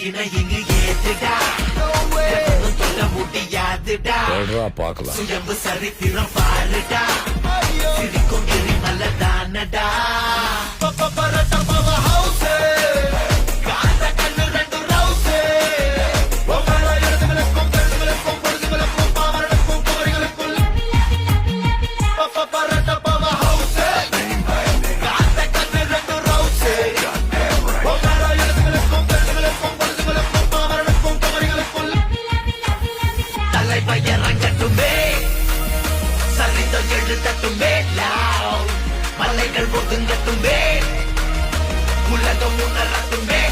இணை இங்கு ஏத்துடா சொல்ல முடியாதுடா பாக்கலாம் சுயம்பு சரித்திரம் பாருடா சிரிக்கும் எரிமலை தானடா மலைகள் ஒதுங்கட்டுமே உலகம் உணரட்டுமே